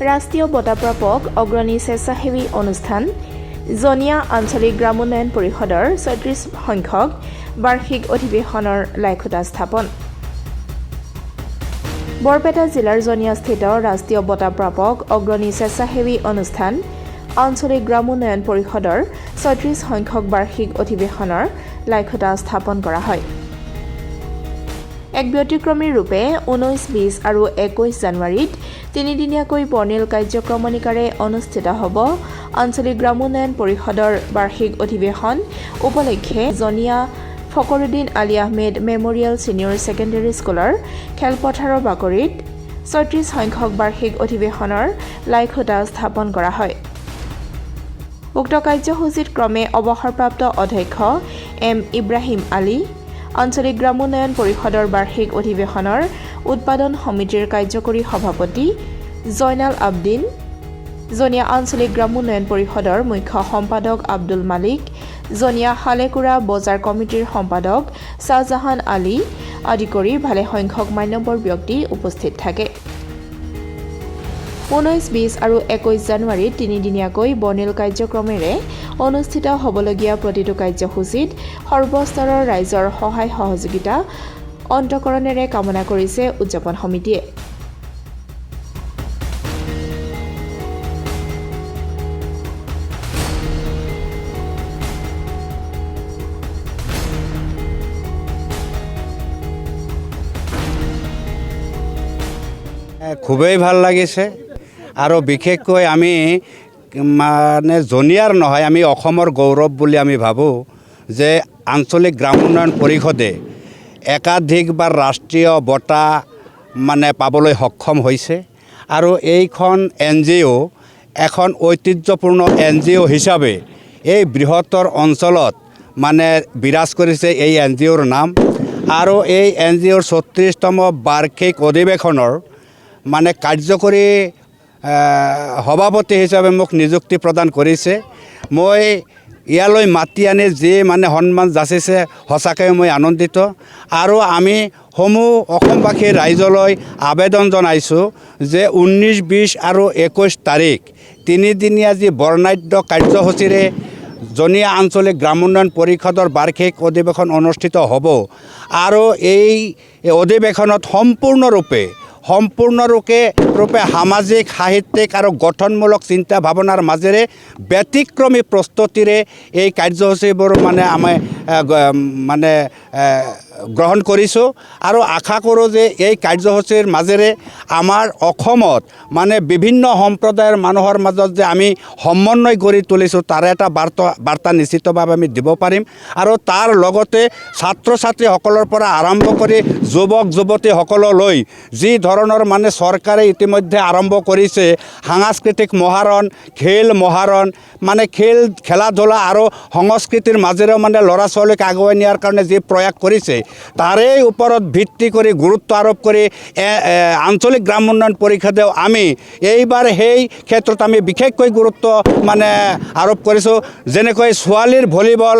ৰাষ্ট্ৰীয় বঁটা প্ৰাপক অগ্ৰণী স্বেচ্ছাসেৱী অনুষ্ঠান জনিয়া আঞ্চলিক গ্ৰামোন্নয়ন পৰিষদৰ ৩৬ সংখ্যক বাৰ্ষিক অধিৱেশনৰ লাইখুটা স্থাপন। বৰপেটা জিলাৰ জনিয়াস্থিত ৰাষ্ট্ৰীয় বঁটা প্ৰাপক অগ্ৰণী স্বেচ্ছাসেৱী অনুষ্ঠান আঞ্চলিক গ্ৰামোন্নয়ন পৰিষদৰ ৩৬ সংখ্যক বাৰ্ষিক অধিৱেশনৰ লাইখুটা স্থাপন কৰা হয়। এক ব্যতিক্ৰমী ৰূপে 19, 20 আৰু 21 জানুৱাৰীত তিনিদিনীয়াকৈ বৰ্ণিল কাৰ্যক্ৰমণিকাৰে অনুষ্ঠিত হ'ব আঞ্চলিক গ্ৰামোন্নয়ন পৰিষদৰ বাৰ্ষিক অধিৱেশন উপলক্ষে জনিয়া Fakhruddin Ali Ahmed memorial senior secondary স্কুলৰ খেলপথাৰৰ বাকৰিত ৩৬ সংখ্যক বাৰ্ষিক অধিৱেশনৰ লাইখুটা স্থাপন কৰা হয়। উক্ত কাৰ্যসূচীত ক্ৰমে অৱসৰপ্ৰাপ্ত অধ্যক্ষ এম ইব্ৰাহিম আলী, আঞ্চলিক গ্ৰামোন্নয়ন পৰিষদৰ বাৰ্ষিক অধিৱেশনৰ উৎপাদন সমিতিৰ কাৰ্যকৰী সভাপতি জয়নাল আবদিন, জনিয়া আঞ্চলিক গ্ৰামোন্নয়ন পৰিষদৰ মুখ্য সম্পাদক আব্দুল মালিক, জনিয়া হালেকুৰা বজাৰ কমিটিৰ সম্পাদক শ্বাহজাহান আলী আদি কৰি ভালেসংখ্যক মান্যবৰ ব্যক্তি উপস্থিত থাকে। 19, 20 আৰু 21 জানুৱাৰীত তিনিদিনীয়াকৈ বৰ্ণিল কাৰ্যক্ৰমেৰে অনুষ্ঠিত হ'বলগীয়া প্ৰতিটো কাৰ্যসূচীত সৰ্বস্তৰৰ ৰাইজৰ সহায় সহযোগিতা অন্তকৰণেৰে কামনা কৰিছে উদযাপন সমিতিয়ে। খুবেই ভাল লাগিছে আৰু বিশেষকৈ আমি মানে জনিয়াৰ নহয়, আমি অসমৰ গৌৰৱ বুলি আমি ভাবোঁ যে আঞ্চলিক গ্ৰামোন্নয়ন পৰিষদে একাধিকবাৰ ৰাষ্ট্ৰীয় বঁটা মানে পাবলৈ সক্ষম হৈছে আৰু এইখন NGO এখন ঐতিহ্যপূৰ্ণ NGO হিচাপে এই বৃহত্তৰ অঞ্চলত মানে বিৰাজ কৰিছে এই NGOৰ নাম। আৰু এই NGOৰ ৩৬তম বাৰ্ষিক অধিৱেশনৰ মানে কাৰ্যকৰী সভাপতি হিচাপে মোক নিযুক্তি প্ৰদান কৰিছে। মই ইয়ালৈ মাতি আনি যি মানে সন্মান যাচিছে সঁচাকৈ মই আনন্দিত। আৰু আমি সমূহ অসমবাসী ৰাইজলৈ আবেদন জনাইছোঁ যে 19, 20 আৰু 21 তাৰিখ তিনিদিনীয়া যি বৰ্ণাঢ্য কাৰ্যসূচীৰে জনিয়া আঞ্চলিক গ্ৰামোন্নয়ন পৰিষদৰ বাৰ্ষিক অধিৱেশন অনুষ্ঠিত হ'ব আৰু এই অধিৱেশনত সম্পূৰ্ণৰূপে সামাজিক, সাহিত্যিক আৰু গঠনমূলক চিন্তা ভাৱনাৰ মাজেৰে ব্যতিক্ৰমী প্ৰস্তুতিৰে এই কাৰ্যসূচীবোৰ মানে আমি গ্ৰহণ কৰিছোঁ আৰু আশা কৰোঁ যে এই কাৰ্যসূচীৰ মাজেৰে আমাৰ অসমত মানে বিভিন্ন সম্প্ৰদায়ৰ মানুহৰ মাজত যে আমি সমন্বয় গঢ়ি তুলিছোঁ তাৰ এটা বাৰ্তা নিশ্চিতভাৱে আমি দিব পাৰিম। আৰু তাৰ লগতে ছাত্ৰ ছাত্ৰীসকলৰ পৰা আৰম্ভ কৰি যুৱক যুৱতীসকললৈ যি ধৰণৰ মানে চৰকাৰে ইতিমধ্যে আৰম্ভ কৰিছে সাংস্কৃতিক মহাৰণ, খেল মহাৰণ, মানে খেলা ধূলা আৰু সংস্কৃতিৰ মাজেৰেও মানে ল'ৰা ছোৱালীক আগুৱাই নিয়াৰ কাৰণে যি প্ৰয়াস কৰিছে তাৰে ওপৰত ভিত্তি কৰি গুৰুত্ব আৰোপ কৰি আঞ্চলিক গ্ৰামোন্নয়ন পৰিষদেও আমি এইবাৰ সেই ক্ষেত্ৰত আমি বিশেষকৈ গুৰুত্ব মানে আৰোপ কৰিছোঁ। যেনেকৈ ছোৱালীৰ ভলীবল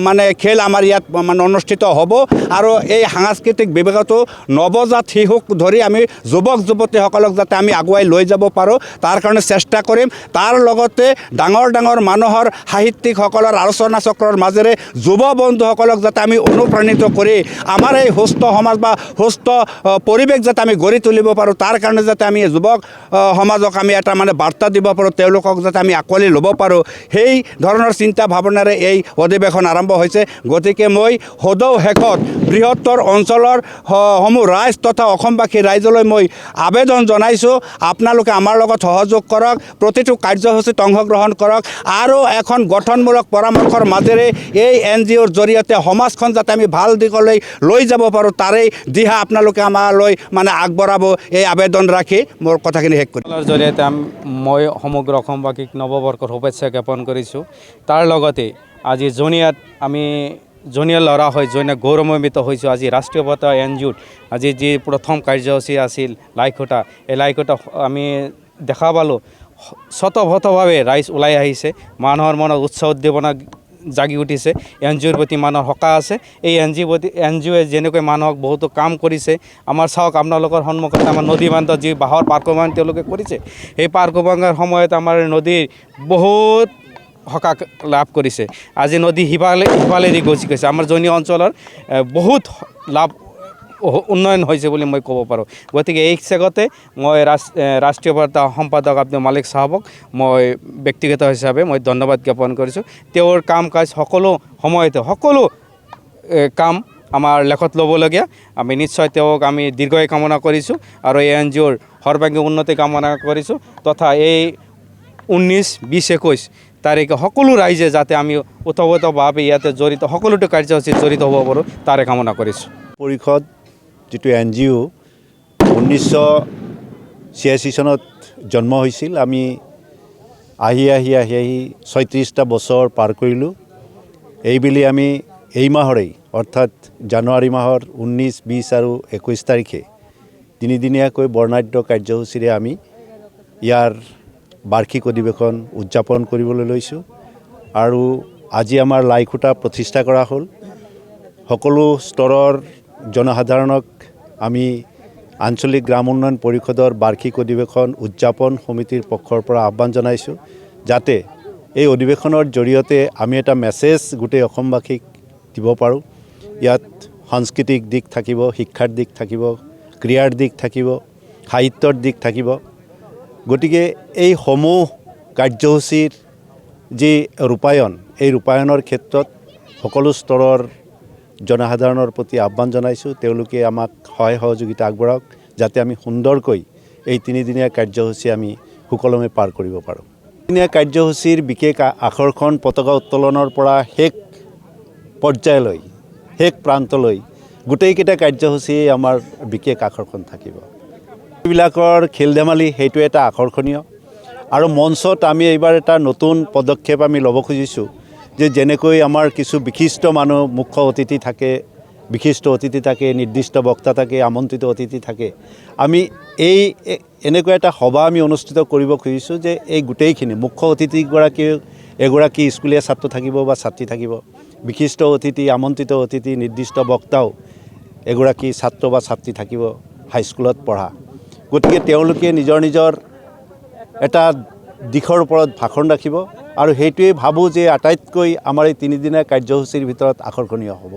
মানে খেল আমাৰ ইয়াত মানে অনুষ্ঠিত হ'ব আৰু এই সাংস্কৃতিক বিভাগতো নৱজাত শিশুক ধৰি আমি যুৱক যুৱতীসকলক যাতে আমি আগুৱাই লৈ যাব পাৰোঁ তাৰ কাৰণে চেষ্টা কৰিম। তাৰ লগতে ডাঙৰ মানুহৰ সাহিত্যিকসকলৰ আলোচনা চক্ৰৰ মাজেৰে যুৱ বন্ধুসকলক যাতে আমি অনুপ্ৰাণিত কৰি আমাৰ এই সুস্থ সমাজ বা সুস্থ পৰিৱেশ যাতে আমি গঢ়ি তুলিব পাৰোঁ তাৰ কাৰণে যাতে আমি যুৱক সমাজক আমি এটা মানে বাৰ্তা দিব পাৰোঁ, তেওঁলোকক যাতে আমি আঁকোৱালি ল'ব পাৰোঁ, সেই ধৰণৰ চিন্তা ভাৱনাৰে এই অধিৱেশন আৰম্ভ হৈছে। গতিকে মই সদৌ শেষত বৃহত্তৰ অঞ্চলৰ সমূহ ৰাইজ তথা অসমবাসী ৰাইজলৈ মই আবেদন জনাইছোঁ, আপোনালোকে আমাৰ লগত সহযোগ কৰক, প্ৰতিটো কাৰ্যসূচীত অংশগ্ৰহণ কৰক আৰু এখন গঠনমূলক পৰামৰ্শৰ মাজেৰে এই NGOৰ জৰিয়তে সমাজখন যাতে আমি ভাল দিশলৈ লৈ যাব পাৰোঁ তাৰেই দিহা আপোনালোকে আমালৈ মানে আগবঢ়াব, এই আবেদন ৰাখি মোৰ কথাখিনি শেষ কৰিম। জৰিয়তে মই সমগ্ৰ অসমবাসীক নৱবৰ্ষৰ শুভেচ্ছা জ্ঞাপন কৰিছোঁ। তাৰ লগতে আজি জনিয়াত আমি জনিয়াৰ ল'ৰা হৈ জনিয়া গৌৰৱান্বিত হৈছোঁ। আজি ৰাষ্ট্ৰীয় বঁটা NGOত আজি যি প্ৰথম কাৰ্যসূচী আছিল লাইখুটা, এই লাইখুটা আমি দেখা পালোঁ স্বতঃস্ফূৰ্তভাৱে ৰাইজ ওলাই আহিছে, মানুহৰ মনত উৎসাহ উদ্দীপনা জাগি উঠিছে, এন জি অ'ৰ প্ৰতি মানুহৰ সকাহ আছে। এই এন জি অ'য়ে যেনেকৈ মানুহক বহুতো কাম কৰিছে, আমাৰ চাওক আপোনালোকৰ সন্মুখত আমাৰ নদী বান্ধত যি বাঁহৰ পাৰ্কমান তেওঁলোকে কৰিছে, সেই পাৰ্কবাঙৰ সময়ত আমাৰ নদীৰ বহুত সকাহ লাভ কৰিছে। আজি নদী সিফালেদি গছি গৈছে। আমাৰ জনীয়া অঞ্চলৰ বহুত লাভ উন্নয়ন হৈছে বুলি মই ক'ব পাৰোঁ। গতিকে এই চেগতে মই ৰাষ্ট্ৰীয় বাৰ্তা সম্পাদক আব্দুল মালিক চাহাবক মই ব্যক্তিগত হিচাপে মই ধন্যবাদ জ্ঞাপন কৰিছোঁ। তেওঁৰ কাম কাজ সকলো সময়তে সকলো কাম আমাৰ লেখত ল'বলগীয়া। আমি নিশ্চয় তেওঁক আমি দীৰ্ঘায়ু কামনা কৰিছোঁ আৰু এই এন জি অ'ৰ সৰ্বাংগী উন্নতি কামনা কৰিছোঁ তথা এই 19, 20, 21 তাৰিখে সকলো ৰাইজে যাতে আমি ওতঃপ্ৰোতভাৱে ইয়াতে জড়িত সকলোটো কাৰ্যসূচীত জড়িত হ'ব পাৰোঁ তাৰে কামনা কৰিছোঁ। পৰিষদ যিটো এন জি অ' 1986 চনত জন্ম হৈছিল। আমি আহি 36টা বছৰ পাৰ কৰিলোঁ। এইবুলি আমি এই মাহৰেই অৰ্থাৎ জানুৱাৰী মাহৰ 19, 20 আৰু 21 তাৰিখে তিনিদিনীয়াকৈ বৰ্ণাঢ্য কাৰ্যসূচীৰে আমি ইয়াৰ বাৰ্ষিক অধিৱেশন উদযাপন কৰিবলৈ লৈছোঁ। আৰু আজি আমাৰ লাইখুঁটা প্ৰতিষ্ঠা কৰা হ'ল। সকলো স্তৰৰ জনসাধাৰণক আমি আঞ্চলিক গ্ৰাম উন্নয়ন পৰিষদৰ বাৰ্ষিক অধিৱেশন উদযাপন সমিতিৰ পক্ষৰ পৰা আহ্বান জনাইছোঁ, যাতে এই অধিৱেশনৰ জৰিয়তে আমি এটা মেছেজ গোটেই অসমবাসীক দিব পাৰোঁ। ইয়াত সাংস্কৃতিক দিশ থাকিব, শিক্ষাৰ দিশ থাকিব, ক্ৰীড়াৰ দিশ থাকিব, সাহিত্যৰ দিশ থাকিব। গতিকে এই সমূহ কাৰ্যসূচীৰ যি ৰূপায়ণ, এই ৰূপায়ণৰ ক্ষেত্ৰত সকলো স্তৰৰ জনসাধাৰণৰ প্ৰতি আহ্বান জনাইছোঁ, তেওঁলোকে আমাক সহায় সহযোগিতা আগবঢ়াওক, যাতে আমি সুন্দৰকৈ এই তিনিদিনীয়া কাৰ্যসূচী আমি সুকলমে পাৰ কৰিব পাৰোঁ। তিনিদিনীয়া কাৰ্যসূচীৰ বিশেষ আকৰ্ষণ পতাকা উত্তোলনৰ পৰা শেষ পৰ্যায়লৈ, শেষ প্ৰান্তলৈ গোটেইকেইটা কাৰ্যসূচীয়ে আমাৰ বিশেষ আকৰ্ষণ থাকিব। এইবিলাকৰ খেল ধেমালি সেইটো এটা আকৰ্ষণীয়। আৰু মঞ্চত আমি এইবাৰ এটা নতুন পদক্ষেপ আমি ল'ব খুজিছোঁ যে যেনেকৈ আমাৰ কিছু বিশিষ্ট মানুহ মুখ্য অতিথি থাকে, নিৰ্দিষ্ট বক্তা থাকে, আমন্ত্ৰিত অতিথি থাকে, আমি এনেকুৱা এটা সভা আমি অনুষ্ঠিত কৰিব খুজিছোঁ যে এই গোটেইখিনি মুখ্য অতিথিগৰাকীও এগৰাকী স্কুলীয়া ছাত্ৰ থাকিব বা ছাত্ৰী থাকিব, বিশিষ্ট অতিথি, আমন্ত্ৰিত অতিথি, নিৰ্দিষ্ট বক্তাও এগৰাকী ছাত্ৰ বা ছাত্ৰী থাকিব হাইস্কুলত পঢ়া। গতিকে তেওঁলোকে নিজৰ এটা দিশৰ ওপৰত ভাষণ ৰাখিব আৰু সেইটোৱে ভাবোঁ যে আটাইতকৈ আমাৰ এই তিনিদিনীয়া কাৰ্যসূচীৰ ভিতৰত আকৰ্ষণীয় হ'ব।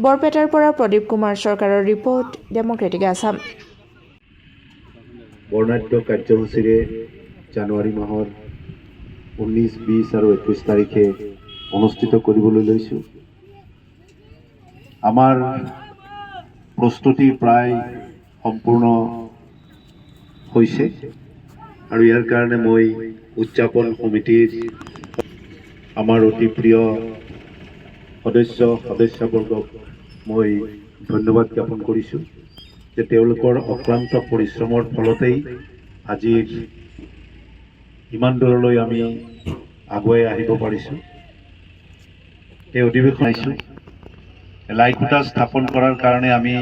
বৰপেটাৰ পৰা প্ৰদীপ কুমাৰ চৰকাৰৰ ৰিপৰ্ট, ডেমক্ৰেটিক আছাম। বৰ্ণাঢ্য কাৰ্যসূচীৰে জানুৱাৰী মাহৰ 19, 20 আৰু 21 তাৰিখে অনুষ্ঠিত কৰিবলৈ লৈছোঁ। আমাৰ প্ৰস্তুতি প্ৰায় সম্পূৰ্ণ হৈছে আৰু ইয়াৰ কাৰণে মই উদযাপন সমিতিৰ আমাৰ অতি প্ৰিয় সদস্যবৰ্গক মই ধন্যবাদ জ্ঞাপন কৰিছোঁ যে তেওঁলোকৰ অক্লান্ত পৰিশ্ৰমৰ ফলতেই আজিৰ ইমান দূৰলৈ আমি আগুৱাই আহিব পাৰিছোঁ। এই অধিৱেশন লাইখুঁটা স্থাপন কৰাৰ কাৰণে আমি